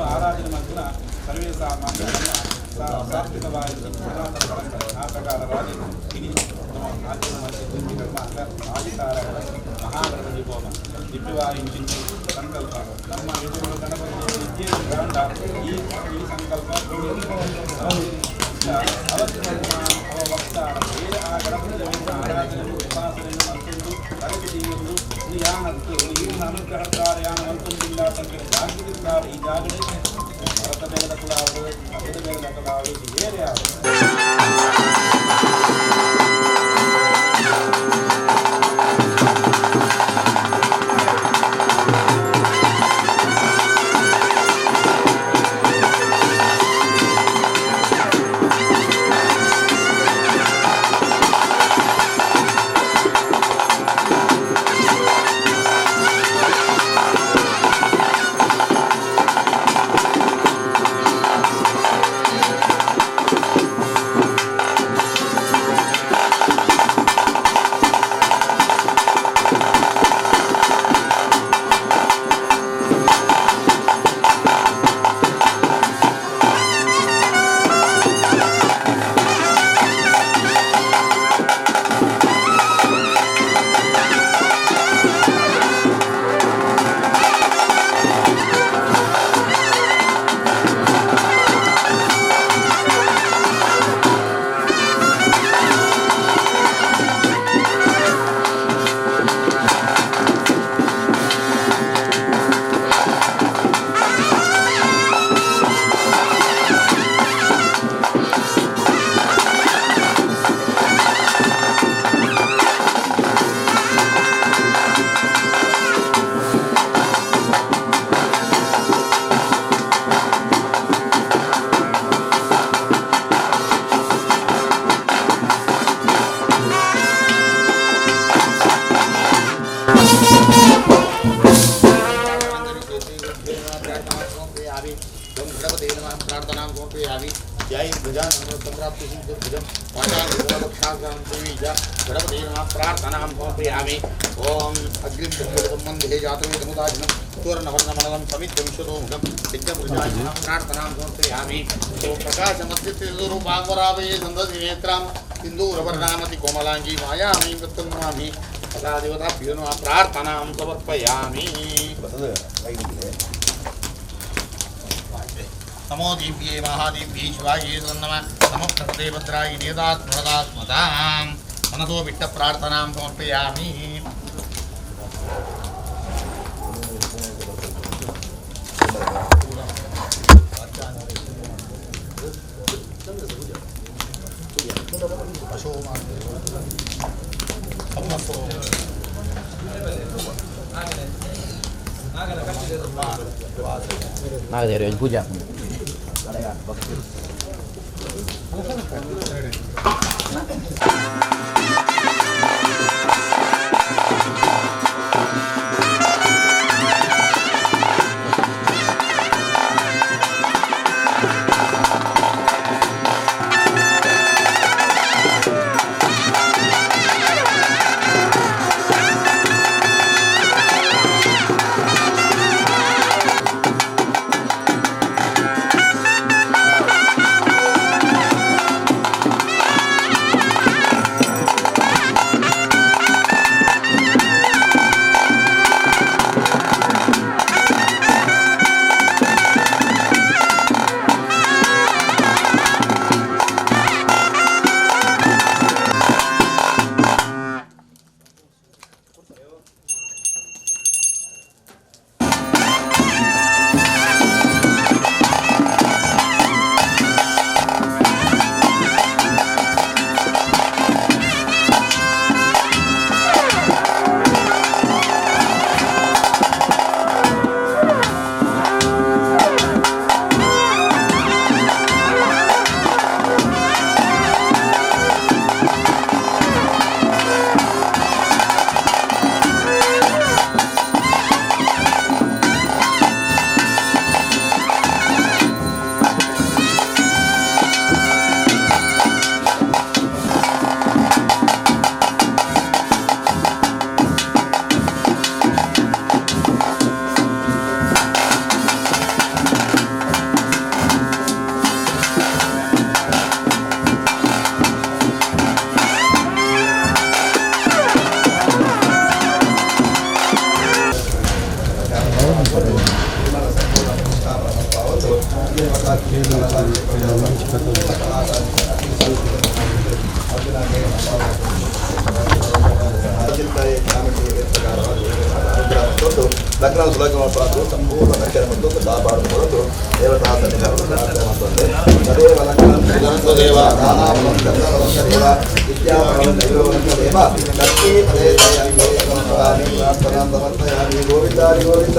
ಆರಾಧನೆ ಮಾಡಿದ ಸರ್ವೇ ಸಾಮಾನ್ಯ ಸಾತ್ವಿಕವಾಗಿ ಆ ಪ್ರಕಾರವಾಗಿ ಇಡೀ ಮಹಾಗಣಪತಿ ಹೋಮ ದಿವ್ಯವಾಯು ಚಿಂತೆ ಸಂಕಲ್ಪ ನಮ್ಮ ನಿಜಗಳು ಗಣಪತಿ ವಿದ್ಯೆ ಗ್ರಂಥ ಈ ಸಂಕಲ್ಪ ಅವ ವಕ್ತಾರ ಬೇರೆ ಆ ಗಣಪತಿಯನ್ನು ಆರಾಧನೆಯನ್ನು ಉಪಾಸನೆಯನ್ನು ಮತ್ತೊಂದು ತರಬೇತಿಯನ್ನು ಯಾನತ್ತು ಇನ್ನು ಅನುಗ್ರಹಕಾರ ಯಾನ ಮತ್ತೊಂದಿಲ್ಲ ಸಂಖ್ಯೆ ಜಾಗೃತಿದ್ದಾರೆ ಈ ಜಾಗಡೆ ಭರತ ಬೇಡದ ಕುಲಾವುದು ಅಭಿದ ಬೇಡದ ಕುಲಾವುದು ಬೇರೆ ಯಾವುದು प्रार्थनां समर्पयामि ओम अग्रिम संबंधे जातवेदमुदाजनं तोरणवर्णमणलं समित्यंशतोमुखं यज्ञपुरुषाय प्रार्थनां समर्पयामि ओम प्रकाशमध्यस्थितरूपावरावये सन्दधिनेत्रां सिन्दूरवर्णामति कोमलाङ्गी मायामयीं तत्तन्नमामि सदा देवताभ्यो नमः प्रार्थनां समर्पयामि नमो दिव्ये महादिव्ये शिवाये नमः नमो प्रकृते भद्राय नेदात्मदात्मदां मनतो विट्ट प्रार्थनां समर्पयामि नागदेव पूजा ಕುಲಗಮಪಾತು ಸಂಪೂರ್ಣ ರಕ್ಷಣೆ ಮತ್ತು ಕಾಪಾಡಿಕೊಳ್ಳಲು ದೇವತಾ ಸನ್ನಿಧಾನವನ್ನು ಪ್ರಾರ್ಥನೆ ಮಾಡುತ್ತದೆ. ಸದೇವ ಲಕ್ಷ್ಮೀದೇವ ನಾನಾಮಲಂ ಚಂದ್ರವಲಂಕರೇವ ವಿದ್ಯಾಪರಂ ದೈವವಲಂಕರೇವ ಲಕ್ಷ್ಮೀ ಪದೇಶಯಾಮಿ ಪ್ರಾರ್ಥನಾ ಸಮರ್ಪಯಾಮಿ. ಗೋವಿಂದ ಗೋವಿಂದ.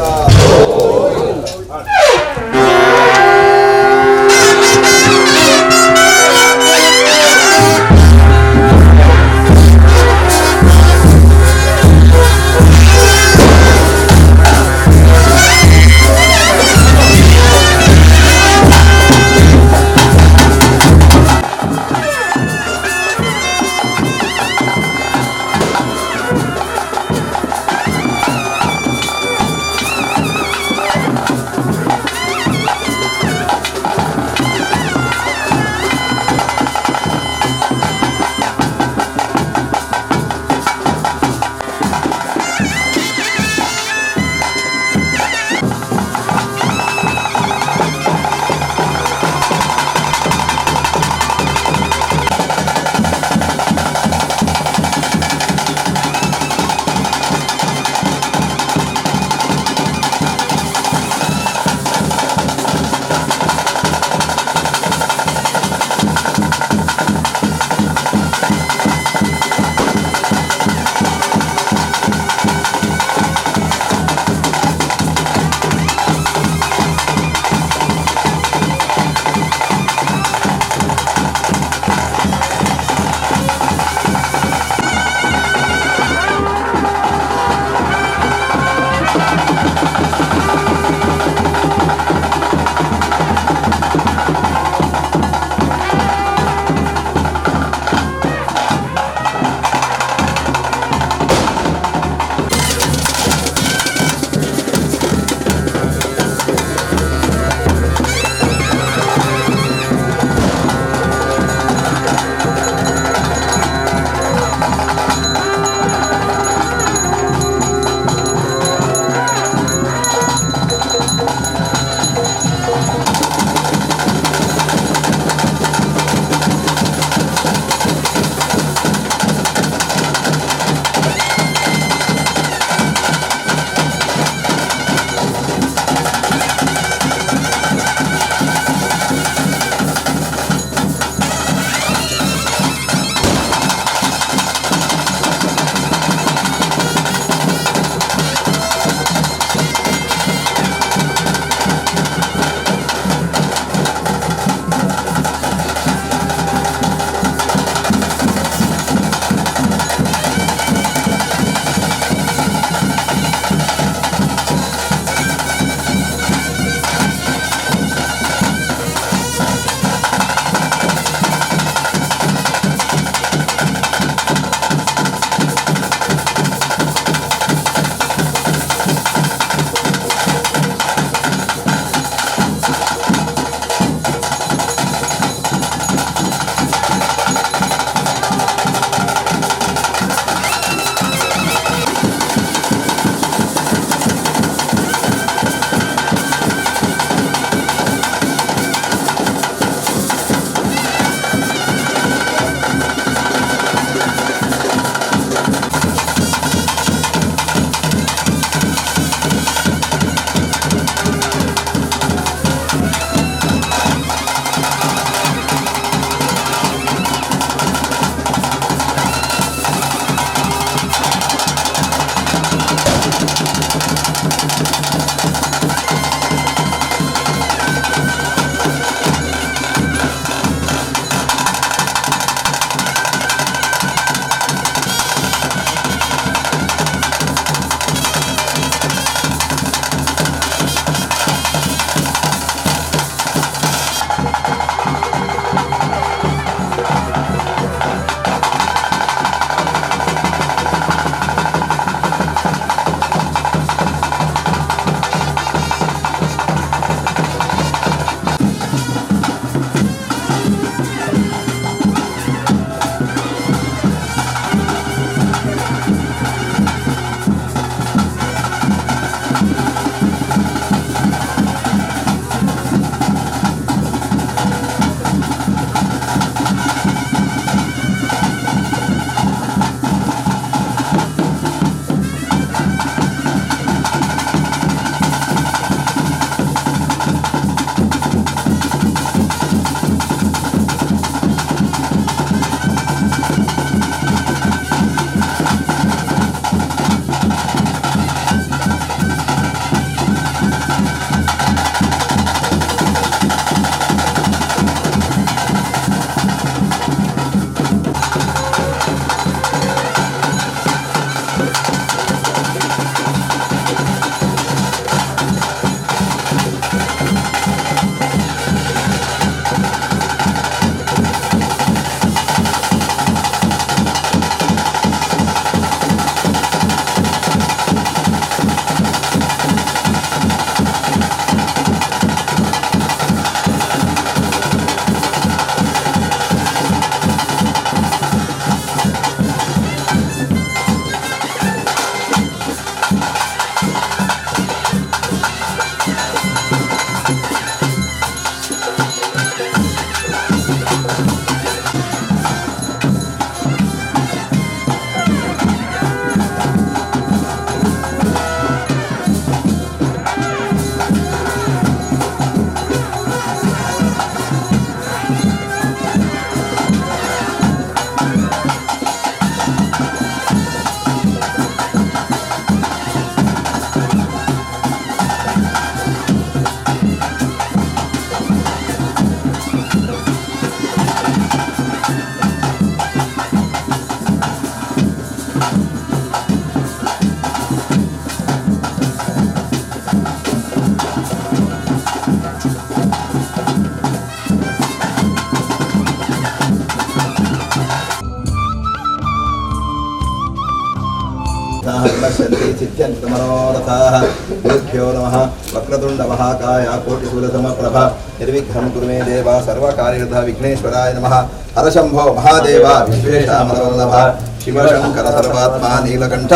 पश्यन्ति चित्यन्ति मनोरथाः गुरुभ्यो नमः वक्रतुण्ड महाकाय कोटिसूर्यसमप्रभ निर्विघ्नं कुरु मे देव सर्वकार्यरतः विघ्नेश्वराय नमः हरशम्भो महादेव विश्वेशामलवल्लभ शिवशंकर सर्वात्मा नीलकंठ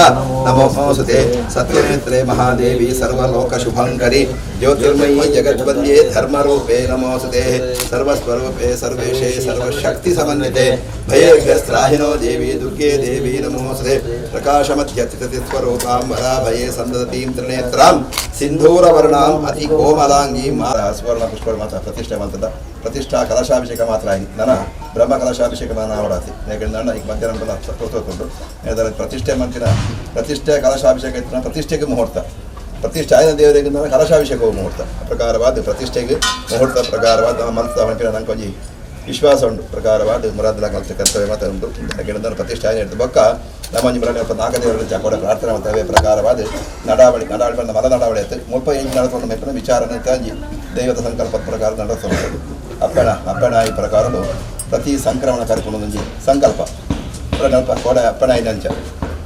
नमोऽस्तुते सत्यनेत्रे महादेवी सर्वलोकशुभंकरी ज्योतिर्मयी जगद्वन्द्ये धर्मरूपे नमोऽस्तुते सर्वस्वरूपे सर्वेशे सर्वशक्तिसमन्विते भयेभ्यस्त्राहिनो देवी दुर्गे देवी नमोऽस्तुते प्रकाशमध्यतिस्वरूपां वराभये सन्ददतीं त्रिनेत्रां सिन्धूरवर्णाम् अति कोमलांगी स्वर्ण पुष्पमाता प्रतिष्ठा ಮಂತ್ರದ ಪ್ರತಿಷ್ಠಾ ಕಲಶಾಭಿಷೇಕ ಮಾತ್ರ ಆಗಿ ನನ್ನ ಬ್ರಹ್ಮ ಕಲಶಾಭಿಷೇಕ ನಾವಡಾತಿ ಯಾಕೆಂದ್ರೆ ಈಗ ಮಧ್ಯಾಹ್ನ ತೋರಿಸ್ಕೊಂಡು ಅದರ ಪ್ರತಿಷ್ಠೆ ಮಂತಿನ ಪ್ರತಿಷ್ಠೆ ಕಲಶಾಭಿಷೇಕ ಇತ್ತು ಪ್ರತಿಷ್ಠೆಗೆ ಮುಹೂರ್ತ ಪ್ರತಿಷ್ಠೆ ಆಯ್ದ ದೇವರಿಗೆ ಕಲಶಾಭಿಷೇಕವು ಮುಹೂರ್ತ ಪ್ರಕಾರವಾದ ಪ್ರತಿಷ್ಠೆಗೆ ಮುಹೂರ್ತ ಪ್ರಕಾರವಾದ ನಮ್ಮ ಮಂತ್ರ ಹೊಂಟಿನ ನಂಗೆ ಕೊಂಚ ವಿಶ್ವಾಸ ಉಂಟು ಪ್ರಕಾರವಾದ ಮುರಾದಲ ಕಲಿತ ಕರ್ತವ್ಯ ಮಾತ್ರ ಉಂಟು ಯಾಕೆಂದ್ರೆ ಪ್ರತಿಷ್ಠೆ ಆಗಿ ಹೇಳ್ತು ಬೊಕ್ಕ ನಮ್ಮ ಮರಳಿ ನಾಲ್ಕು ದೇವರಲ್ಲಿ ಜಾಕೋಡ ಪ್ರಾರ್ಥನೆ ಮಾಡ್ತೇವೆ ಪ್ರಕಾರವಾದ ನಡಾವಳಿ ಬಂದ ಮರ ನಡಾವಳಿ ಆಯ್ತು ಮುಲ್ಪ ಎಂಟು ನಡ್ಕೊಂಡು ಮೆಪ್ಪಿನ ವಿಚಾರನೆ ತಾಂಜಿ ದೈವದ ಸಂಕಲ್ಪದ ಪ್ರಕಾರ ನಡೆಸಬಹುದು ಅಪ್ಪಣ ಈ ಪ್ರಕಾರವು ಪ್ರತಿ ಸಂಕ್ರಮಣ ಕಾರ್ಯಕ್ರಮದೊಂದು ಸಂಕಲ್ಪ ಕೋಡೆ ಅಪ್ಪಣ ಐದಂಚ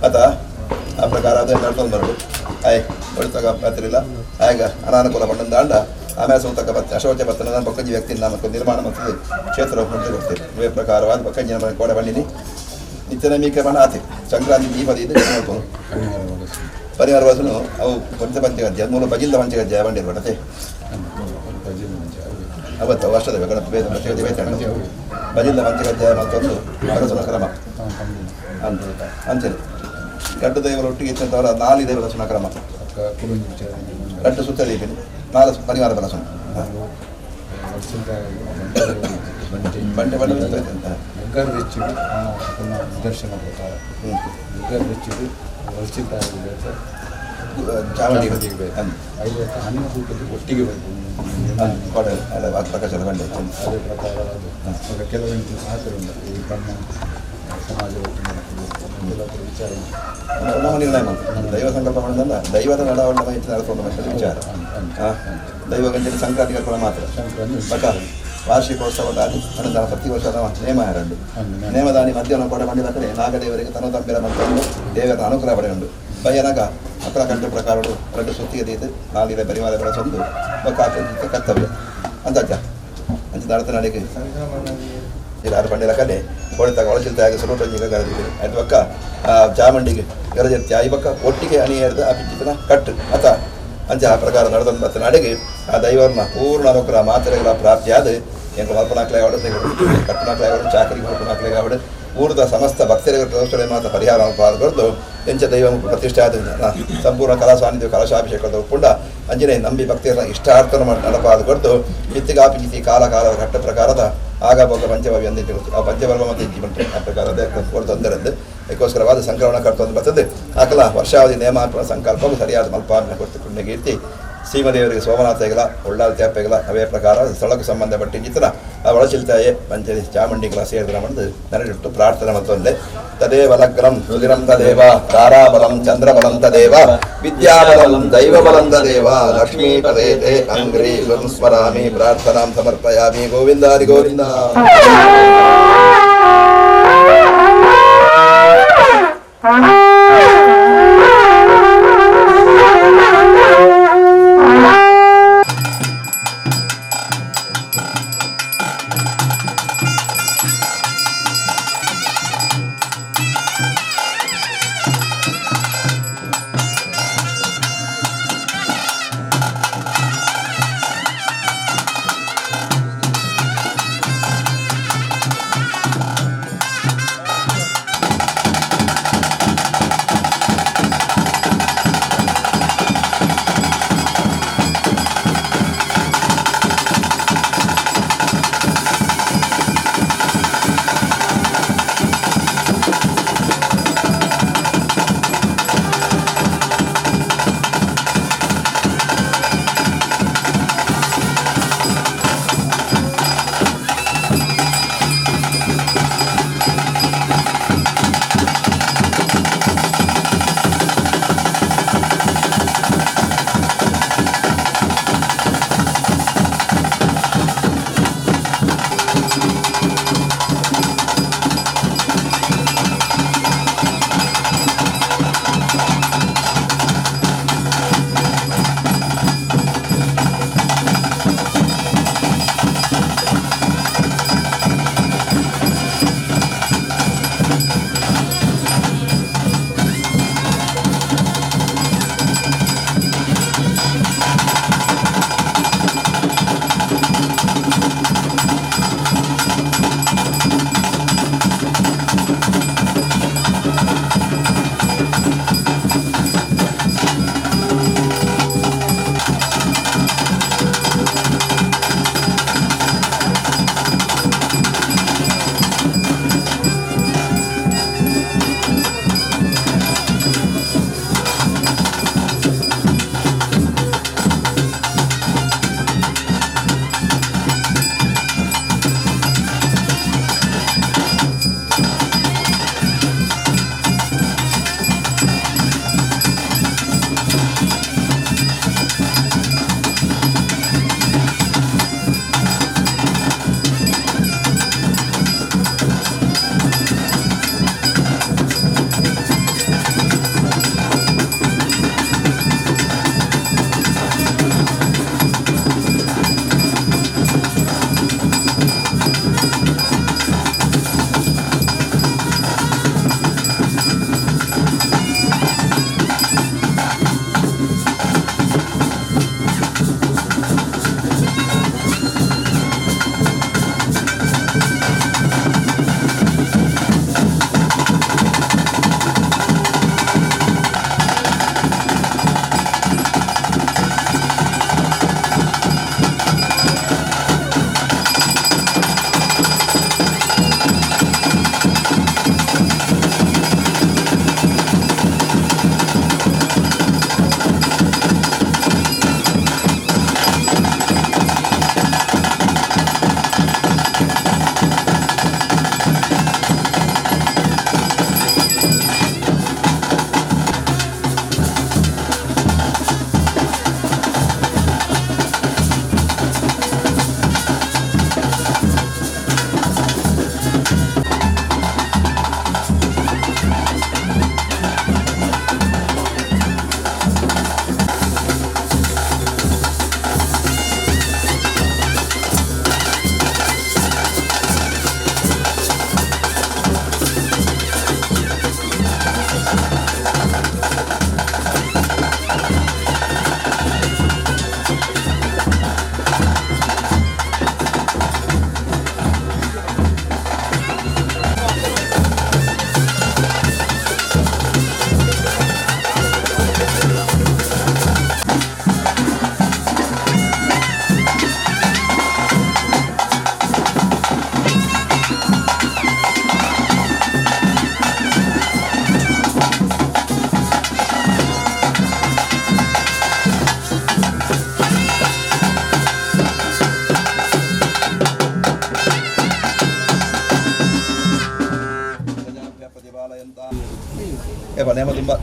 ಆತ ಆ ಪ್ರಕಾರ ಅದೇ ನಡ್ಕೊಂಡು ಬರೋದು ಆಯ್ ಹೊಡಿತಾಗ ಮಾತಿರಲಿಲ್ಲ ಆಗ ಅನಾನುಕೂಲ ಪಟ್ಟಂದ ದಾಂಡ ಆಮೇಲೆ ಸೂತಕ ಬತ್ತೆ ಅಶೋಚ ಬತ್ತನ ನಾನು ಬಕ್ಕಂಜಿ ವ್ಯಕ್ತಿ ನಮ್ಮಕ್ಕೆ ನಿರ್ಮಾಣ ಮಾಡ್ತದೆ ಕ್ಷೇತ್ರ ಮುಂದೆ ಕೊಡ್ತೇವೆ ಇವೇ ಪ್ರಕಾರವಾದ ಬಕ್ಕಂಜಿ ನಮ್ಮ ಕೋಡೆ ಬಂದಿನಿ ನಿತ್ಯ ನಮೀಕೆ ಬಣ್ಣ ಆತಿ ಸಂಕ್ರಾಂತಿ ದೀಪದ ಇದು ನೋಡ್ಕೊಂಡು ಪರಿವಾರ ವಾಸನು ಅವು ಪಂಚ ಪಂಚಗಜ್ಜೆ ಮೂಲ ಬಜಿಲ್ದ ಪಂಚಗಜ್ಜೆ ಬಂದಿರು ಬಟ್ಟತೆ ಅವತ್ತು ವರ್ಷದ ಗಣಪತಿ ಬೇದ ಪಂಚಗಜ್ಜೆ ಬೇತ ಬಜಿಲ್ದ ಪಂಚಗಜ್ಜೆ ಮತ್ತೊಂದು ಅರಸನ ಕ್ರಮ ಅಂಚನೆ ಗಡ್ಡು ದೈವರ ಒಟ್ಟಿಗೆ ಇತ್ತಂತವರ 4 ದೈವದ ಸುನ ಕ್ರಮ ಗಡ್ಡು ಸುತ್ತ ದೀಪಿನಿ 4 ಪರಿವಾರ ಬಲಸು ಬಂಡೆ ಬಂಡೆ ದರ್ಶನ ಪ್ರಕಾರ ಚಾಮುಂಡಿ 5 ಅನ್ನಕೂಟದ್ದು ಒಟ್ಟಿಗೆ ಬರ್ಬೋದು ಪ್ರಕಾಶನ ಬಂಡೆ ಅದೇ ಪ್ರಕಾರವಾದ ಕೆಲವೊಂದು ಮಾತ್ರ ಉಂಟು ಈ ಬ್ರಹ್ಮ ಸಮಾಜ ಒಟ್ಟು ವಿಚಾರ ನಮ್ಮ ನಿರ್ಣಯ ಮಾಡ್ತಾರೆ ದೈವ ಸಂಕಲ್ಪ ಮಾಡಿದಲ್ಲ ದೈವದ ನಡಾವಳಿ ಹೆಚ್ಚು ನಡೆದುಕೊಂಡು ಬರ್ತದೆ ವಿಚಾರ ದೈವ ಗಂಟೆ ಸಂಕ್ರಾಂತಿ ಕರ್ಕೊಂಡು ಮಾತ್ರ ಬಕ ವಾರ್ಷಿಕೋತ್ಸವದಾಗಿ ಅನುದಾನ ಪ್ರತಿ ವರ್ಷ ನೇಮ ಎರಡು ನೇಮದಾನಿ ಮಧ್ಯಾಹ್ನ ಕೂಡ ಬಂದಿದ ಕಡೆ ನಾಗದೇವರಿಗೆ ತನ್ನ ತಂಬಿರ ಮತ್ತೊಂದು ದೇವರ ಅನುಗ್ರಹ ಪಡೆಯುಂಡು ಭಯನಗ ಮಕ್ಕಳ ಕಂಠ ಪ್ರಕಾರಗಳು 2 ಸುತ್ತಿಗೆ ದೀತು 4 ಪರಿವಾರ ಬೆಳೆಸೊಂದು ಬಕಾಕ ಕರ್ತವ್ಯ ಅಂತಜ್ಜ ಅಂಚ ನಡತ ನಡಿಗೆ ಯಾರು ಬಂದಿಲ್ಲ ಕಡೆ ಹೊಳಿತಾಗ ಒಳಚಿಲ್ತಾಗ ಸುರುಟೊಂಜಿಗೆ ಗರದಿದೆ ಅದು ಬಕ್ಕ ಚಾಮುಂಡಿಗೆ ಗರಜೆತ್ತಿ ಈ ಬಕ್ಕ ಒಟ್ಟಿಗೆ ಅಣಿಯರ್ದು ಆ ಪಿಚ್ಚಿತನ ಕಟ್ಟು ಅತ ಅಂಚ ಆ ಪ್ರಕಾರ ನಡೆದೊಂದು ಬತ್ತ ನಡಿಗೆ ಆ ದೈವರನ್ನ ಪೂರ್ಣ ಅನುಗ್ರಹ ಮಾತ್ರೆಗಳ ಪ್ರಾಪ್ತಿಯಾದ ಎಂಟು ಮಲ್ಪನಾಕ್ಲೆ ಅವಡು ಕಟ್ಟನಾಕ್ಲೆ ಅವಡು ಚಾಕರಿ ಮಲ್ಪನಾಕ್ಲೆ ಅವಡು ಊರದ ಸಮಸ್ತ ಭಕ್ತರಿಗೆ ಮಾತ್ರ ಪರಿಹಾರ ಪಾಲ್ಗೊಳ್ದು ಎಂಚ ದೈವ ಪ್ರತಿಷ್ಠೆ ಆದ ಸಂಪೂರ್ಣ ಕಲಾ ಸಾನ್ನಿಧ್ಯ ಕಲಶಾಭಿಷೇಕದ ಒಪ್ಪುಂಡ ಅಂಜನೆ ನಂಬಿ ಭಕ್ತಿಯರ ಇಷ್ಟಾರ್ಥನ ನಡಪಾದುಗೊಡ್ದು ಇತ್ತಿಗಾಪಿಗಿತಿ ಕಾಲ ಕಾಲದ ಘಟ್ಟ ಪ್ರಕಾರದ ಆಗ ಬೋಗ ಪಂಚಭಾವಿ ಅಂದಿಟ್ಟು ಆ ಪಂಚಭರ್ವ ಮತ್ತು ಇಜ್ಜಿ ಬಂಟೆ ಆ ಪ್ರಕಾರದ ತೊಂದರೆದ್ದು ಅದಕ್ಕೋಸ್ಕರವಾದ ಸಂಕ್ರಮಣ ಕರ್ತೊಂದು ಬರ್ತದೆ ಆಕಲ ವರ್ಷಾವಧಿ ನೇಮಾರ್ಪಣ ಸಂಕಲ್ಪವು ಸರಿಯಾದ ಮಲ್ಪಾರ್ಪಣೆ ಕೊಟ್ಟು ಪುಣ್ಯಕೀರ್ತಿ ಸೀಮದೇವರಿಗೆ ಸೋಮನಾಥಗಳ ಒಳ್ಳಾದ ತ್ಯಾಪೆಗಳ ಅವೇ ಪ್ರಕಾರ ಸ್ಥಳಕ್ಕೆ ಸಂಬಂಧಪಟ್ಟ ಚಿತ್ರ ಆ ಒಳಚಿಲ್ತಾಯೇ ಪಂಚದಿ ಚಾಮುಂಡಿಗಳ ಸೇರಿದ ಬಂದು ನಡೆದಿಟ್ಟು ಪ್ರಾರ್ಥನೆ ಮತ್ತೊಂದೆ ತದೇವ ಲಗ್ನಂ ಸುದಿರಂ ತದೇವ ತಾರಾಬಲಂ ಚಂದ್ರಬಲಂ ತದೇವ ವಿದ್ಯಾಬಲಂ ದೈವಬಲಂ ತದೇವ ಲಕ್ಷ್ಮೀಪದೇ ಅಂಗ್ರಿ ಸ್ಮರಾಮಿ ಪ್ರಾರ್ಥನಾಂ ಸಮರ್ಪಯಾಮಿ ಗೋವಿಂದಾರಿ ಗೋವಿಂದ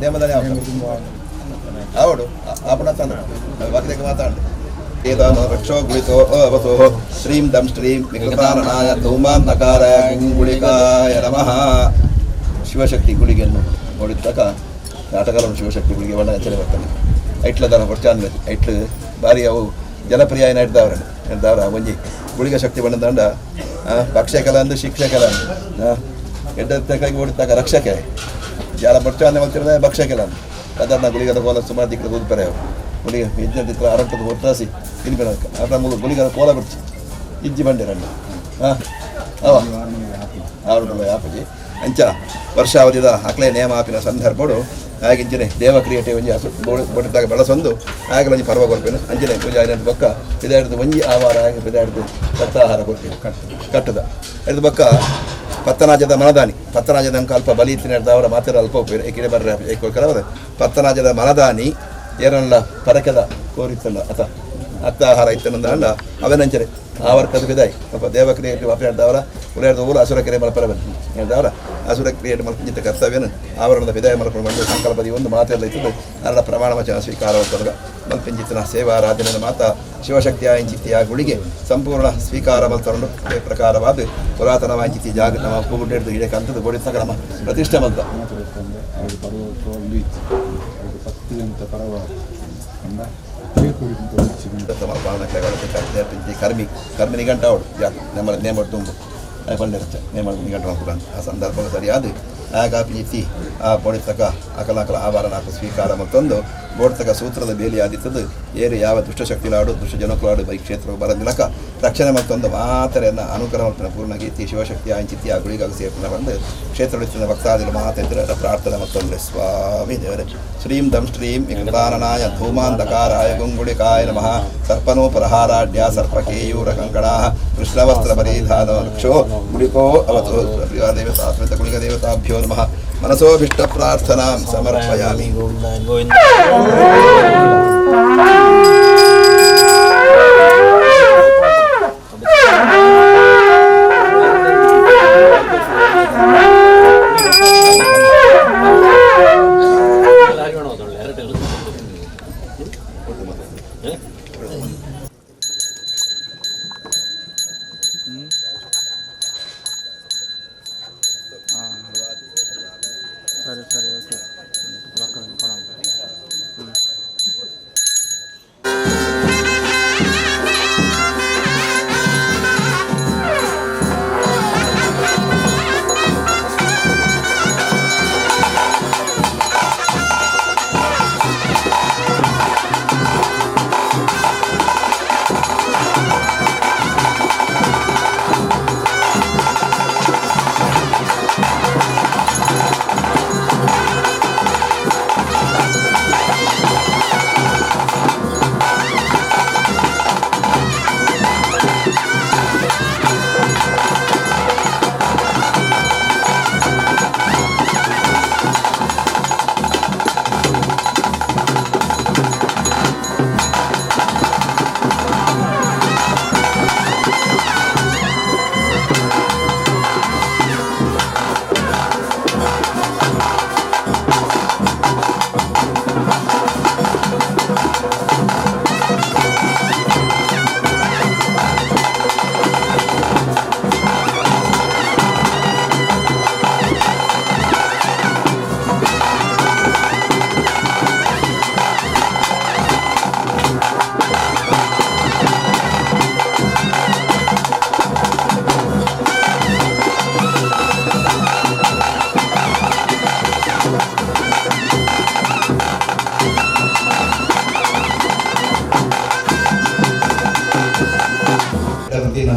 ನೇಮದಾನೆ ಅವಡು ಆಪಣ ತಂಡ ವಾಕ್ಯಕ್ಕೆ ಮಾತಾಡಿ ರಕ್ಷೋ ಗುಳಿತೋ ಅವಸೋ ಶ್ರೀಂ ದಂ ಶ್ರೀಂ ವಿಕೃತಾನನಾಯ ಧೂಮಾಂತಕಾರಾಯ ಗುಳಿಕಾಯ ನಮಃ. ಶಿವಶಕ್ತಿ ಗುಳಿಗೆಯನ್ನು ನೋಡಿದಾಗ ನಾಟಕಗಳನ್ನು ಶಿವಶಕ್ತಿ ಗುಳಿಗೆ ಬಣ್ಣ ಎಚ್ಚರಿ ಬರ್ತಾನೆ. ಐಟ್ಲದಾರ ಹೊರಚಾಂದ ಐಟ್ಲು ಬಾರಿ ಅವು ಜನಪ್ರಿಯ ಹಿಡ್ದವ್ರ ಒಂಜಿ ಗುಳಿಗೆ ಶಕ್ತಿ ಬಣ್ಣದಂಡ ಭಕ್ಷ್ಯಕಲ ಅಂದು ಶಿಕ್ಷಕಲ ಅಂದು ಎಡ್ಡತ್ತಾಗಿ ಓಡಿದಾಗ ರಕ್ಷಕೆ ಜಾಲ ಬರ್ಚಾಂದ ಬರ್ತಿರೋದೇ ಭಕ್ಷ್ಯಕಲ ಅಂದು ಅದನ್ನ ಗುಳಿಗದ ಕೋಲ ಸುಮಾರು ದಿಕ್ಕದ ಕೂದ್ಪರೆ ಅವರು ಗುಳಿಗೆ ಯಜ್ಞದಿತ್ರ ಅರಟದ ಒಟ್ಟಾಸಿ ತಿರುಪಿನ ಅದರ ಮೂಲ ಗುಳಿಗದ ಕೋಲ ಬಿಡ್ಸಿ ಇಜ್ಜಿ ಬಂಡಿರಂಡು ಅವ ಅವ್ರಲ್ಲ ಯಾಪಜಿ ಅಂಚ ವರ್ಷಾವಧಿದ ಅಕ್ಲೆ ನೇಮ ಆಪಿನ ಸಂದರ್ಭಡು ಆಗಿಂಚನೆ ದೇವ ಕ್ರಿಯೇಟೆ ಒಂಜಿ ಹಸು ಬೋಡಿದಾಗ ಬೆಳಸೊಂದು ಆಗಲ ಒಂಜಿ ಪರ್ವ ಕೊಡ್ಪೇನು ಅಂಜನೆ ಪೂಜೆ ಆಗಿನ ಬೊಕ್ಕ ಪಿದಾಡಿದ ಒಂಜಿ ಆವಾರ ಆಗಿ ಪಿದಾಡಿದು ಸತ್ತಾಹಾರ ಕೊಡ್ತೀನಿ ಕಟ್ಟದ ಹಿಡಿದು ಬೊಕ್ಕ ಪತ್ತನಾಜದ ಪತ್ತನಾಜದ ಅಂಕ ಅಲ್ಪ ಬಲಿ ಇತ್ತಿನ ಅವರ ಮಾತಿರ ಅಲ್ಪ ಉಪಯೋಗ ಏಕಿಡೆ ಬರ್ರೆ ಏಕೋಕರವರು ಪತ್ತನಾಜದ ಮನದಾನಿ ಏರಲ್ಲ ಪರಕದ ಕೋರಿತ್ತಲ್ಲ ಅತ್ತಾಹಾರ ಇತ್ತನಂದ ಅಂಡ ಅವೆನಂಚರೆ ಆವರ್ಕದ ಬಿದಾಯಿ ಸ್ವಲ್ಪ ದೇವ ಕ್ರಿಯೇಟ್ ಅಪೇಡ್ದವರ ಉಳಿಯಾರ್ದ ಊರು ಅಸುರ ಕ್ರಿಯೆ ಮಲ್ಪರ ಬಂದು ಹೇಳ್ದವರ ಅಸುರ ಕ್ರಿಯೇಟ್ ಮಲ್ಪಿಂಚಿತ ಕರ್ತವ್ಯನು ಆವರಣದ ವಿದಾಯ ಮಲ್ಪರು ಬಂದು ಸಂಕಲ್ಪದಿ ಒಂದು ಮಾತೆಲ್ಲ ಇತ್ತು ಅರಳ ಪ್ರಮಾಣ ವಚನ ಸ್ವೀಕಾರವತ್ತೊಳಗ ಮಲ್ಪಿಂಚಿತ್ತಿನ ಸೇವಾರಾಧನೆಯ ಮಾತ ಶಿವಶಕ್ತಿಯ ಇಂಚಿತಿಯ ಗುಳಿಗೆ ಸಂಪೂರ್ಣ ಸ್ವೀಕಾರ ಮಲ್ತೊಂಡು ಅದೇ ಪ್ರಕಾರವಾದ ಪುರಾತನವಾಂಚಿತಿ ಜಾಗ ನಮ್ಮ ಕೂಗುಡ್ಡಿಡ್ದು ಇಡೇ ಕಂತದ್ದು ಗೋಡಿಸ್ತಕ ನಮ್ಮ ಪ್ರತಿಷ್ಠೆ ಮಲ್ತ ಕರ್ಮಿ ನಿಘಂಟ ಅವಡು ಜಾತಿ ನಮ್ಮ ನೇಮಡು ತುಂಬು ಪಂಡಿರಚ್ಚ ನೇಮಡು ನಿಘಂಟ ಮಾಡ್ಕೊಂಡು ಆ ಸಂದರ್ಭ ಸರಿಯಾದ ಆಗ ಪ್ರೀತಿ ಆ ಬೋಡಿತಕ ಅಕಲ ಆಭರಣ ಸ್ವೀಕಾರ ಮತ್ತೊಂದು ಬೋಡ್ತಕ ಸೂತ್ರದ ಬೇಲಿ ಆದಿತ್ತದು ಏರು ಯಾವ ದುಷ್ಟಶಕ್ತಿಲಾಡು ದುಷ್ಟ ಜನಕಲಾಡು ಬೈ ಕ್ಷೇತ್ರ ಬರದಿಲಕ ರಕ್ಷಣೆ ಮತ್ತೊಂದು ಮಾತರೆಯನ್ನು ಅನುಕರಣ ಪೂರ್ಣಗೀತಿ ಶಿವಶಕ್ತಿ ಆಂಚಿತಿ ಆ ಗುಳಿಗಾಗ ಸೇರ್ಪುಣ ಬಂದು ಕ್ಷೇತ್ರ ಭಕ್ತಾದಿಗಳು ಮಾತೆಂದ್ರ ಪ್ರಾರ್ಥನೆ ಮತ್ತೊಂದು ಸ್ವಾಮಿ ದೇವರೇ ಶ್ರೀಂ ದಂ ಶ್ರೀಂ ವಿಕೃತಾನನಾಯ ಧೂಮಾಂಧಕಾರಾಯ ಗುಂಗುಳಿಕಾಯ ನಮಃ ಸರ್ಪನೋಪರಹಾರಾಢ್ಯ ಸರ್ಪಕೇಯೂರ ಕಂಕಣ ಕೃಷ್ಣವಸ್ತ್ರ ಪರಿಧಾನ ವೃಕ್ಷೋ ಗುಳಿಕೋ ಅವತು ದೇವತಾ ಸ್ಮೃತ ಗುಳಿಗ ದೇವತಾಭ್ಯೋ ನಮಃ ಮನಸೋಭಿಷ್ಟ ಪ್ರಾರ್ಥನಾ ಸಮರ್ಪಯಾಮಿ. ಸರಿ ಓಕೆ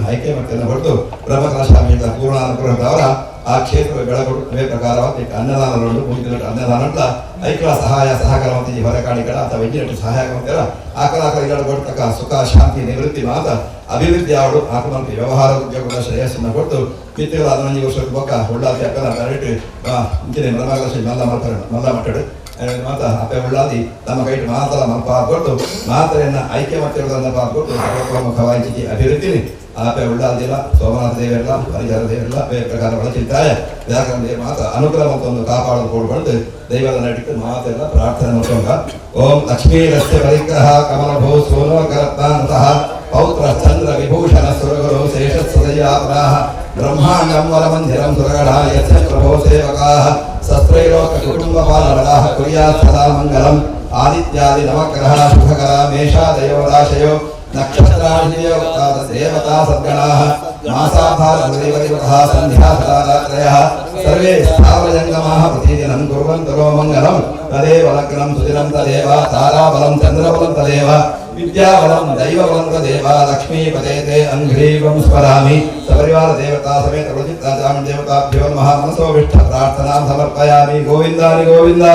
ಆಯ್ಕೆ ಮಾಡ್ತೇನೆ ಹೊರತು ಬ್ರಹ್ಮಕಲಶ ಪೂರ್ಣಾನುಗ್ರಹದವರ ಆ ಕ್ಷೇತ್ರ ಬೆಳಗೊಳ್ಳುವ ಪ್ರಕಾರವಾಗಿ ಅನ್ನದಾನಗಳು ಅನ್ನದಾನ ಅಂತ ಐಕ್ಯ ಸಹಾಯ ಸಹಕಾರ ಮತ್ತು ಹೊರಕಾಣಿಗಳ ಅಥವಾ ಇಂಜಿನಿಯರ್ ಸಹಾಯ ಮಾಡ್ತಾರ ಆಕಲ ಇಲಾಡ ಕೊಡ್ತಕ್ಕ ಸುಖ ಶಾಂತಿ ನಿವೃತ್ತಿ ಮಾತ ಅಭಿವೃದ್ಧಿ ಆವಡು ಆತ್ಮಂತಿ ವ್ಯವಹಾರ ಉದ್ಯೋಗದ ಶ್ರೇಯಸ್ಸನ್ನು ಕೊಟ್ಟು ಕಿತ್ತಿಗಳ 15 ವರ್ಷದ ಬೊಕ್ಕ ಉಳ್ಳಾತಿ ಅಕ್ಕನ ಕರೆಕ್ಟ್ ಇಂಜಿನಿಯರ್ ಬ್ರಹ್ಮಕಲಶ ಮಲ್ಲ ಮಾಡ್ತಾರೆ ಮಲ್ಲ ಮಾತಾಡು ಮಾತ್ರ ಅಪ್ಪೆ ಉಳ್ಳಾದಿ ತಮ್ಮ ಕೈ ಮಾತ್ರ ಪಾಲ್ಗೊಟ್ಟು ಮಾತ್ರೆಯನ್ನ ಐಕ್ಯಮತ್ಯಗಳನ್ನು ಪಾಲ್ಗೊಟ್ಟು ಸರ್ವತೋಮುಖವಾಗಿ ಅಭಿವೃದ್ಧಿ ಆಪೆ ಉಳ್ಳಾದಿಲ್ಲ ಸೋಮನಾಥ ದೇವರೆಲ್ಲ ಹರಿಹರ ದೇವರೆಲ್ಲ ಬೇರೆ ಪ್ರಕಾರ ಬಳಸಿದ್ದಾರೆ ವ್ಯಾಕರಣ ದೇವ ಮಾತ್ರ ಅನುಗ್ರಹ ಮತ್ತೊಂದು ಕಾಪಾಡಲು ಕೊಡ್ಬಂದು ದೈವದ ನಡಿಕೆ ಮಾತೆಲ್ಲ ಪ್ರಾರ್ಥನೆ ಮಾಡ್ಕೊಂಡ ಓಂ ಲಕ್ಷ್ಮೀ ರಸ್ತೆ ಪರಿಗ್ರಹ ಕಮಲಭೂ ಸೋನೋಕರತ್ನಾಂತಹ ಪೌತ್ರ ಚಂದ್ರ ವಿಭೂಷಣ ಸುರಗುರು ಶೇಷ ಸದಯಾಪರಾಹ ಬ್ರಹ್ಮಾಂಡಂ ವರಮಂದಿರಂ ಸುರಗಣ ಯಸ್ಯ ಪ್ರಭೋ ಸೇವಕಾಃ ಸತ್ರೈಲೋಕ ಕುಟುಂಬಪಾಲನಃ ಕುರ್ಯಾತ್ ಸದಾ ಮಂಗಲಂ ಆದಿತ್ಯಾದಿ ನವಗ್ರಹ ಶುಭಕರ ಮೇಷಾದಯೋ ರಾಶಯೋ ನಕ್ಷತ್ರಾಣಿಯೋಕ್ತಾದ ದೇವತಾ ಸದ್ಗಣಾಃ ಮಾಸಾಧಾರ ದೇವದೇವತಃ ಸಂಧ್ಯಾ ಸದಾರಾತ್ರಯಃ ಸರ್ವೇ ಸ್ಥಾವರಜಂಗಮಾಃ ಪ್ರತಿದಿನಂ ಕುರ್ವಂತರೋ ಮಂಗಲಂ ತದೇವ ಲಗ್ನಂ ಸುದಿನಂ ತದೇವ ತಾರಾಬಲಂ ಚಂದ್ರಬಲಂ ತದೇವ ವಿದ್ಯಾಬಲಂ ದೈವಬಲಂ ತದೇವ ಲಕ್ಷ್ಮೀಪತೇತೆ ಅಂಘ್ರೀವಂ ಸ್ಮರಾಮಿ ಸಪರಿವಾರ ದೇವತಾ ಸಮೇತ ರುಚಿತಾಚಾಂ ದೇವತಾಭ್ಯೋ ನಮಃ ಮನಸೋವಿಷ್ಠ ಪ್ರಾರ್ಥನಾಂ ಸಮರ್ಪಯಾಮಿ ಗೋವಿಂದಾನಿ ಗೋವಿಂದ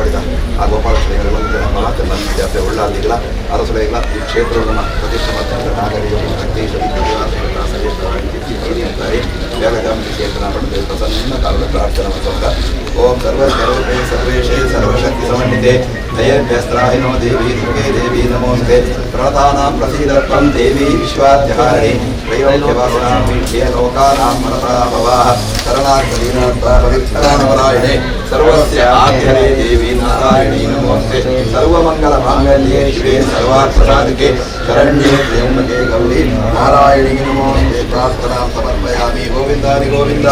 ಮಾಡಿದ ಆ ಗೋಪಾಲಕೃಷ್ಣ ಮಾತ್ರ ನನ್ನ ಜಾತ್ರೆ ಒಳ್ಳಾದಿಗಳ ಅರಸಲೆಗಳ ಈ ಕ್ಷೇತ್ರವನ್ನು ಪ್ರತಿಷ್ಠೆ ಮಾಡ್ತಾರೆ ನಾಗರಿಕ ಜಗದೀಶ ಅಂತಾರೆ ಕ್ಷೇತ್ರ ಪಡೆದು ಪ್ರಸನ್ನ ಕಾಲದ ಪ್ರಾರ್ಥನಾ ಮಂತ್ರ ಓಂ ಸರ್ವಜ್ಞರೂಪೇ ಸರ್ವೇಶೇ ಸರ್ವಶಕ್ತಿ ಸಮನ್ವಿತೆ ದಯೇಭ್ಯಸ್ತ್ರಾಹಿನೋ ದೇವಿ ದುರ್ಗೆ ದೇವಿ ನಮೋಸ್ತೆ ಪ್ರಣತಾನಾಂ ಪ್ರಸೀದತ್ವಂ ದೇವಿ ವಿಶ್ವಾದ್ಯಹಾರಿಣಿ ತ್ರೈಲೋಕ್ಯವಾಸಿನಾಂ ವೀಕ್ಷ್ಯ ಲೋಕಾನಾಂ ಮನಸಾ ಭವಾಃ ಶರಣಾರ್ಥದೀನಾಥ ಪವಿತ್ರಾನವರಾಯಣೆ ಸರ್ವಸ್ಯ ಆದ್ಯನೇ ದೇವಿ ನಾರಾಯಣಿ ನಮೋಸ್ತೆ ಸರ್ವಮಂಗಲ ಮಾಂಗಲ್ಯೆ ಶಿವೆ ಸರ್ವಾರ್ಥಸಾಧಿಕೆ ಶರಣ್ಯೆ ತ್ರ್ಯಂಬಕೆ ಗೌರಿ ನಾರಾಯಣಿ ನಮೋಸ್ತೆ ಪ್ರಾರ್ಥನಾಂ ಸಮರ್ಪಯಾಮಿ ಗೋವಿಂದಾನಿ ಗೋವಿಂದ.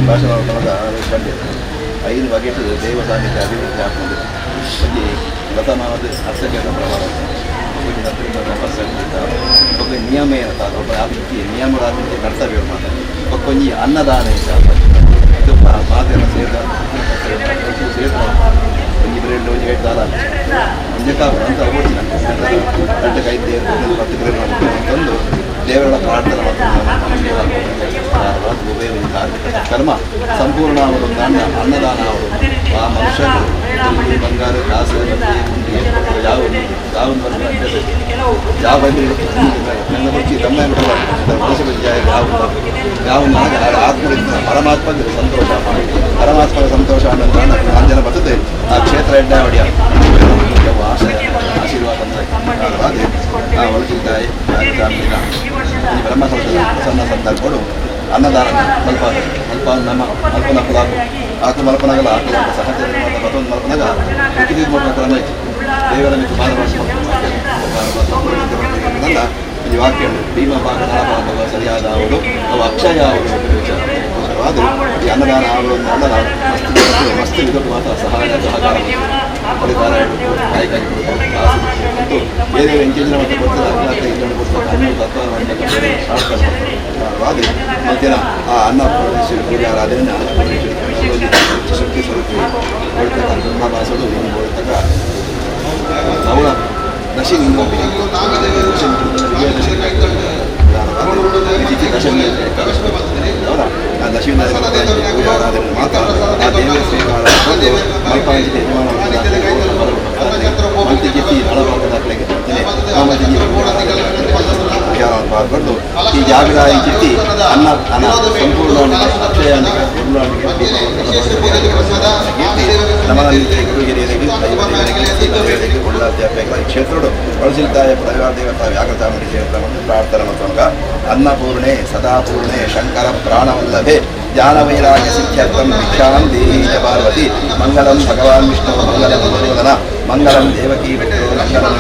ಭಾಷಣದ ಕಂಡು 5 ಬಗೆಟ್ ದೈವ ಸಾನ್ನಿಧ್ಯ ಅಭಿವೃದ್ಧಿ ಆಗ್ತದೆ ಒಂದು ವ್ರತಮಾನದ ಅರ್ಥಕ್ಕೆ ಪ್ರಮಾಣ ಒಬ್ಬ ನಿಯಮ ಏನಂತ ಒಬ್ಬ ಆತಿಥ್ಯ ನಿಯಮದ ಆತಿಥ್ಯ ಕರ್ತವ್ಯ ಮಾತಾಡಿ ಒಕ್ಕೊಂಜಿ ಅನ್ನದಾನ ಇದು ಮಾತೆಲ್ಲ ಸೇರಿದ ಒಂಜಿ ಬ್ರೆಡ್ ಒಂಜಿ 8 ದಾಲ ಒಂಜಕ್ಕಾಗ ಅಂತ ಓಡಿಸಿನ 2-5 ದೇವರು 10 ಬ್ರೆಡ್ ಅಂತಂದು ದೇವರ ಪ್ರಾರ್ಥನೆ ಕರ್ಮ ಸಂಪೂರ್ಣ ಅವರು ಅನ್ನದಾನ ಅವರು ಆ ಮನುಷ್ಯ ಬಂಗಾರ ಕಾಸು ಯಾವ ಯಾವ ಬಂದು ನನ್ನ ಬಗ್ಗೆ ದಮ್ಮ ಮನಸ್ಸು ಜಾಗ ಯಾವ ಆತ್ಮದಿಂದ ಪರಮಾತ್ಮಗೆ ಸಂತೋಷ ಪರಮಾತ್ಮನ ಸಂತೋಷ ಅನ್ನೋದು ಅಂಜನ ಬರ್ತದೆ ಆ ಕ್ಷೇತ್ರ ಎಡ್ಡೆ ಹೊಡೆಯ ಆಶೀರ್ವಾದ ಅಂದರೆ ಒಳಗಿದ್ದಾಯಿ ಈ ಬ್ರಹ್ಮಕಲಶದ ಪ್ರಸನ್ನ ಸಂದರ್ಭಗಳು ಅನ್ನದಾನ ಸ್ವಲ್ಪ ಸ್ವಲ್ಪ ನಮ್ಮ ಮಲ್ಪನಕ್ಕೂ ಆಕು ಮಲ್ಪನಾಗಲ್ಲ ಆಕು ಸಹಜ ಮತ್ತೊಂದು ಮಲ್ಪನಾಗ ಇದು ಕ್ರಮ ಐತಿ ದೇವರ ಮಿತ್ತು ಬಾರವಲ್ಲ ಈ ವಾಕ್ಯ ಭೀಮ ಭಾಗ ನಳಭಾಗ ಸರಿಯಾದ ಅವರು ಅವು ಅಕ್ಷಯ ಅವರು ವಿಚಾರವಾದ ಈ ಅನ್ನದಾನ ಅವರು ಅನ್ನದಾನ ಮಸ್ತ್ ಇದಕ್ಕೆ ಮಾತ್ರ ಸಹಾಯ ಸಹಕಾರ ಪರಿಹಾರ ಕಾಯಿ ಮತ್ತು ಬೇರೆ ಎಂಜಿನ ಮತ್ತು ಕೊಡ್ತಾರೆ ಅಜ್ಞಾತ ಇಂಜನ ಕೊಡ್ತಾರೆ ಅನ್ನ ತತ್ವವಾದ ಮಧ್ಯಾಹ್ನ ಆ ಅನ್ನ ಪೂಜೆ ಆರಾಧನೆ ಶಕ್ತಿ ಸ್ವರೂಪ ಹೊಳ್ತಕ್ಕ ಬ್ರಹ್ಮಭಾಸಗಳು ಏನು ಹೊಳ್ತಕ್ಕ ಅವಳ ನಶಿ ಆ ದಶಮಿನ ಪೂಜೆ ಆರಾಧನೆ ಮಾತ್ರ ಆ ದೇವರ ಸ್ವೀಕಾರ ಮಲ್ಪಾಂಜಿಗೆ ಮಂತಿಗೆತ್ತಿ ನಳಭಾಗದಾಗಲಿಗೆ ಪಾಲ್ಗೊಂಡು ಈ ಜಾಗದ ಈ ಚಿತ್ತಿ ಅನ್ನ ಸಂಪೂರ್ಣವಾಗಿ ಅಕ್ಷಯಾನಿಗೆ ನಮ್ಮಲ್ಲಿ ಗುರು ಹಿರಿಯರಿಗೆ ದೈವರಿಗೆ ಒಳ್ಳೆ ಅಧ್ಯಾಪಕ ಈ ಕ್ಷೇತ್ರಗಳು ಬಳಸಿಲ್ತಾಯ ಪ್ರಕಾರ ದೇವತಾ ವ್ಯಾಘ್ರತಾಮಣಿ ಕ್ಷೇತ್ರ ಮತ್ತು ಪ್ರಾರ್ಥನಾ ಮತ್ತು ಅನ್ನಪೂರ್ಣೆ ಸದಾಪೂರ್ಣೆ ಶಂಕರ ಪ್ರಾಣವಲ್ಲಭೆ ಜ್ಞಾನ ವೈರಾಗ್ಯ ಸಿದ್ಧ್ಯರ್ಥಂ ಭಿಕ್ಷಾಂ ದೇಹಿ ಚ ಪಾರ್ವತಿ ಮಂಗಲಂ ಭಗವಾನ್ ವಿಷ್ಣು ಮಂಗಲಂ ಮಧುಸೂದನ ಮಂಗಲಂ ದೇವಕೀ ಪುತ್ರೋ ಮಂಗಲಂ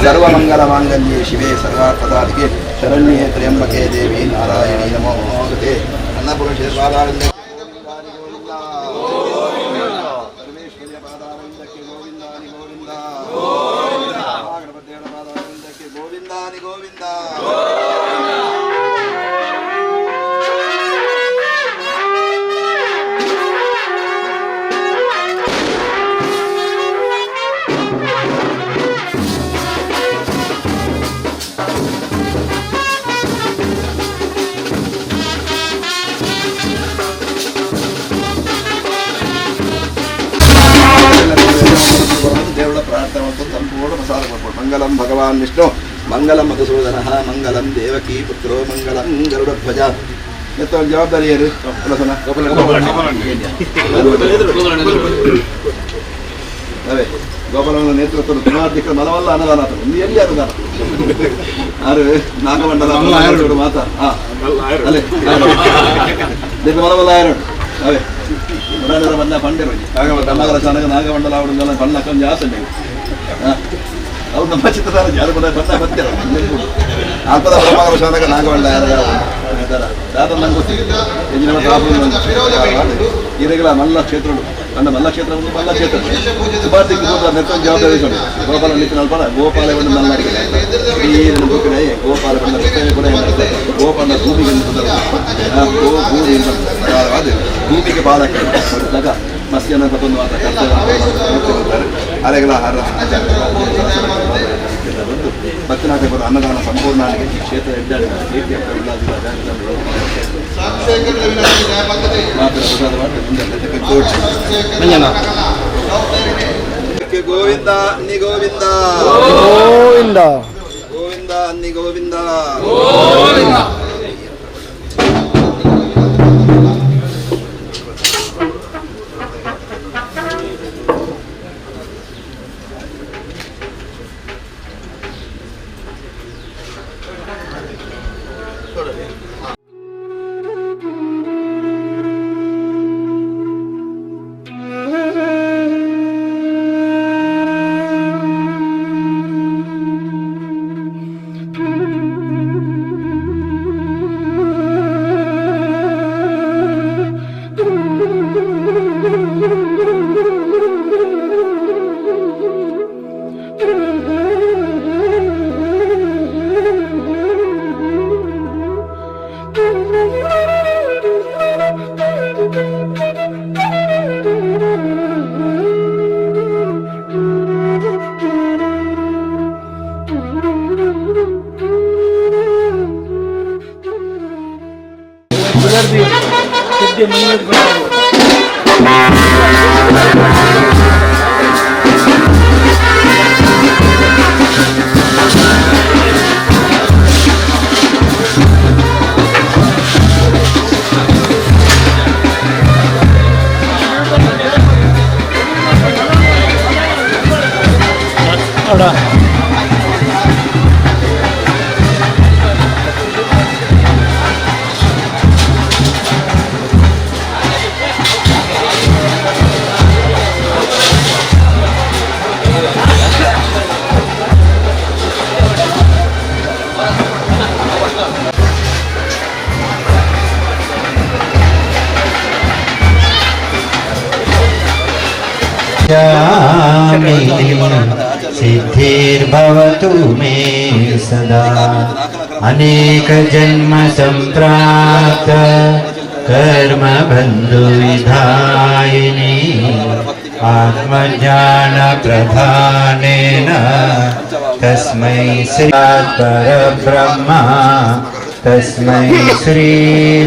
ಸರ್ವಮಂಗಲ ಮಾಂಗಲ್ಯೆ ಶಿವೆ ಸರ್ವಾರ್ಥಸಾಧಿಕೆ ಶರಣ್ಯೇ ತ್ರ್ಯಂಬಕೆ ದೇವಿ ನಾರಾಯಣಿ ನಮೋಸ್ತುತೆ ಅನ್ನಪೂರ್ಣ ಕ್ಷೇತ್ರವಾದಾರಿಂದ ಸರ್ವೇಶ್ವರ್ಯ ಪಾದಾರವಿಂದಕ್ಕೆ ಗೋವಿಂದಾನಿ ಗೋವಿಂದ ಗಣಪತಿಯ ಪಾದಾರವಿಂದಕ್ಕೆ ಗೋವಿಂದಾನಿ ಗೋವಿಂದ ದೇವರ ಪ್ರಾರ್ಥನೆ ಮತ್ತು ಸಂಪೂರ್ಣ ಪ್ರಸಾದ ಕೊಡ್ಬೋದು ಮಂಗಲಂ ಭಗವಾನ್ ವಿಷ್ಣು ಮಂಗಲಂ ಮಧುಸೂದನ ಮಂಗಲಂ ದೇವಕೀ ಪುತ್ರೋ ಮಂಗಲಂ ಗರುಡಧ್ವಜ ಎತ್ತ ಜವಾಬ್ದಾರಿ ಏನು ಅವೇ ಗೋಪಾಲನ ನೇತೃತ್ವದ ಗುಣಾಧಿಕ ಮಲವಲ್ಲ ಅನ್ನದಾನ ಒಂದು ಎಲ್ಲಿ ಅನ್ನದಾನ ಆರು ನಾಗಮಂಡಲ ಮಾತಾ ಅಲ್ಲೇ ಮಲವಲ್ಲ ಎರಡು ಅವೇ ಬಂದ ಪಂಡೆ ನಾಗರ ಚೆನ್ನಾಗಿ ನಾಗಮಂಡಲ ಅವಡೆಲ್ಲ ಬಣ್ಣ ಕೊಂಚ ಆಸೆ ಅವ್ರು ನಮ್ಮ ಚಿತ್ರದಾರ ಯಾರು ಕೂಡ ಬಣ್ಣ ಬರ್ತಾರೆ ಅಲ್ಪದ ಬ್ರಹ್ಮಗಳ ಶಾನಕ ನಾಗಮಂಡ ಯಾರು ನಂಗೆ ಗೊತ್ತಿಲ್ಲ ಈರೆಗಳ ಮಲ್ಲ ಕ್ಷೇತ್ರಗಳು ನನ್ನ ಮಲ್ಲ ಕ್ಷೇತ್ರ ಒಂದು ಮಲ್ಲ ಕ್ಷೇತ್ರ ಸುಭಾಷಿಗೆ ನೆತ್ತ ಜವಾಬ್ದಾರಿ ಗೋಪಾಲ ನಿಂತು ನಲ್ಪಣ ಗೋಪಾಲ ಬಂದು ನಲ್ಲಾಡಿಗೆ ಗೋಪಾಲ ಬಂದ ಕೂಡ ಗೋಪಾಲ ಭೂಮಿಗೆ ಭೂಮಿಗೆ ಬಾಲಕ್ಕೆ ಹೊರಟಾಗ ಮತ್ಸ್ಯನ ತಗೊಂಡು ಮಾತ್ರ ಕರ್ತವ್ಯ ಅಲೆಗಳ ಆಹಾರ ಬಂದು ಭಕ್ತನಾಥ ಬರೋ ಅನ್ನದಾನ ಸಂಪೂರ್ಣ ಈ ಕ್ಷೇತ್ರ ಹೆಡ್ಡಾಡಿ ಗೋವಿಂದ ಅನ್ನಿ ಗೋವಿಂದ ಗೋವಿಂದ ಗೋವಿಂದ ಅನ್ನಿ ಗೋವಿಂದ ಗೋವಿಂದ सिद्धिर्भवतु मे सदा अनेक जन्म संप्राप्त कर्म बंधु विधायिनी आत्मज्ञान प्रधानेन तस्मै श्री परब्रह्म तस्मै श्री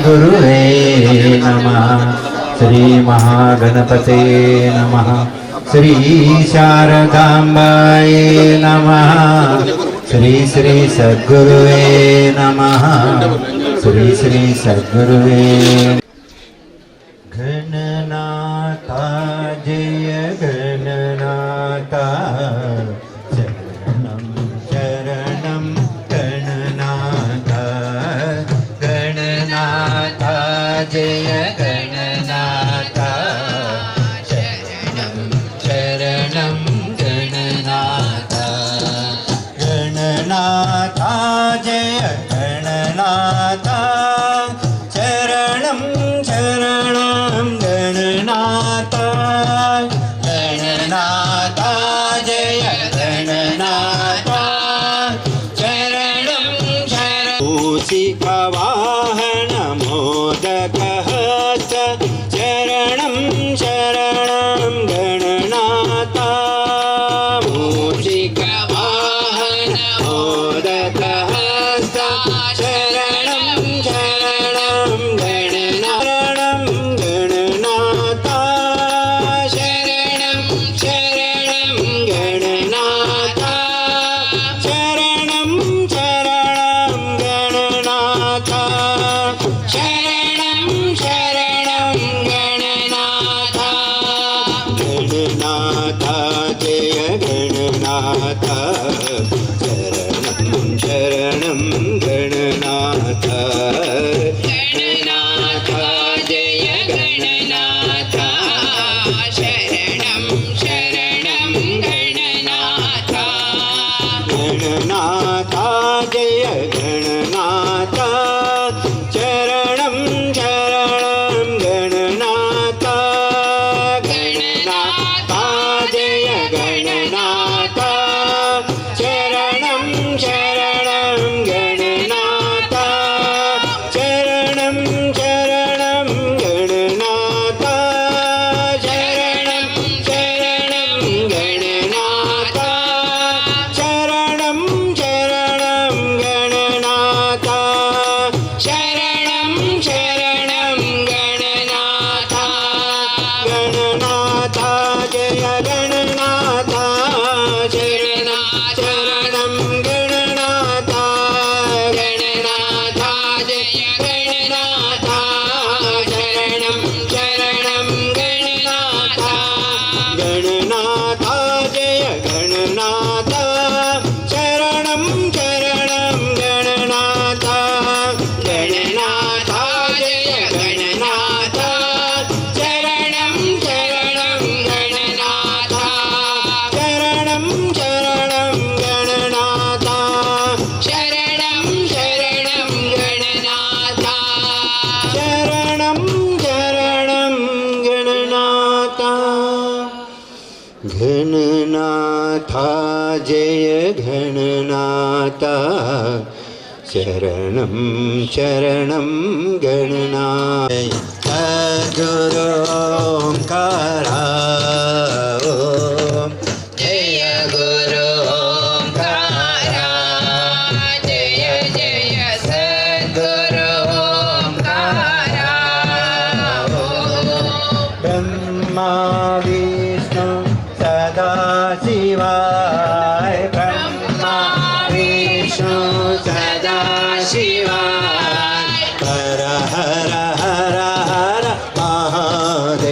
गुरुवे नमः। श्री महागणपते नमः। श्री शारदाम्बाय नमः। श्री श्री सद्गुरुवे नमः। श्री श्री सद्गुरुवे। गणनाथा जय गणनाथा शरणं शरणं गणनाथा गणनाथा जय गणनाथा शरणं शरणं गणनाथा गणनाथा जय गणनाथा शरणं शरणं गणनाथा गणनाथा जय गणनाथा शरणं शरणं मूषिकवाहन मोदकहस्त शरणं शरणं गणनाथा मूषिकवाहन मोदकहस्त शरणं शरणं गणनाथा शरणं शरणं गणनाथा शरणं शरणं गणनाथा शरणं शरणं गणनाथा गणनाथा जय गणनाथा शरणं शरणं गणनाथा गणनाथा जय गणनाथा शरणं शरणं गणनाथा गणनाथा जय गणनाथा शरणं शरणं गणनाथा गणनाथा जय गणनाथा शरणं शरणं गणनाथा शरणं शरणं गणनाथा शरणं शरणं गणनाथा शरणं शरणं गणनाथा शरणं शरणं गणनाथा गणनाथा जय गणनाथा शरणं गणनाथा गणनाथा जय गणनाथा शरणं शरणं गणनाथा गणनाथा जय गणनाथा शरणं शरणं गणनाथा गणनाथा जय गणनाथा शरणं शरणं गणनाथा शरणं शरणं गणनाथा शरणं शरणं गणनाथा शरणं शरणं गणनाथा गणनाथा जय गणनाथा शरणं शरणं गणनाथ सद्गुरु ओंकारा ओम जय गुरु ओंकारा जय जय सद्गुरु ओंकारा ब्रह्मा विष्णु सदा शिवाय ब्रह्मा विष्णु सदा शिवाय हर हर हर हर महादेव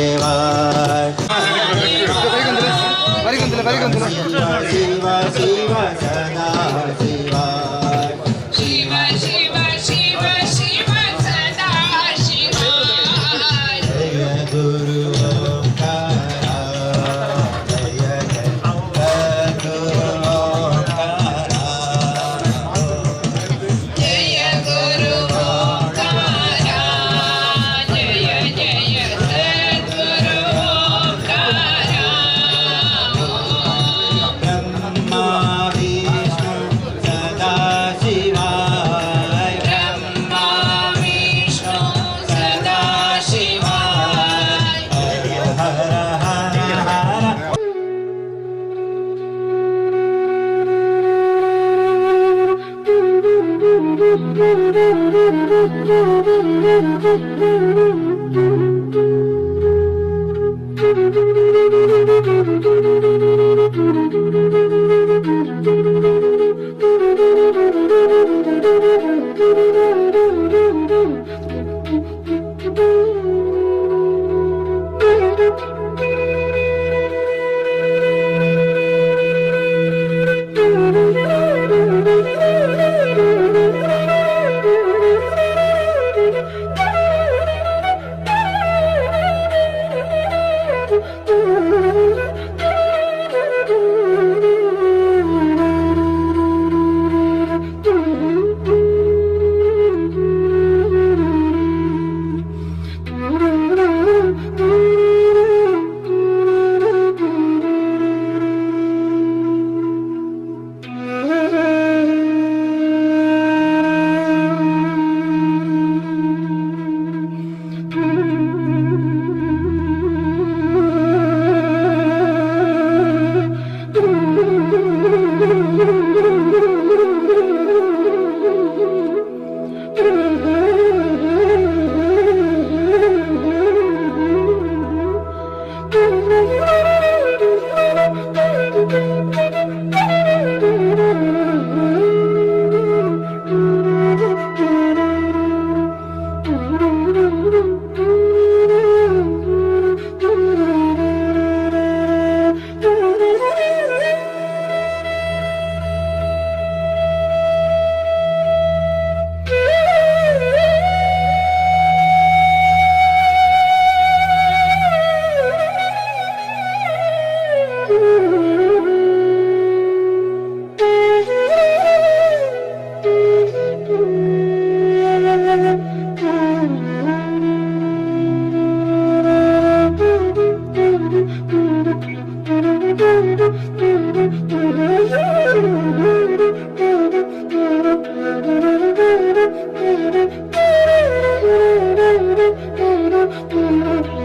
Thank you.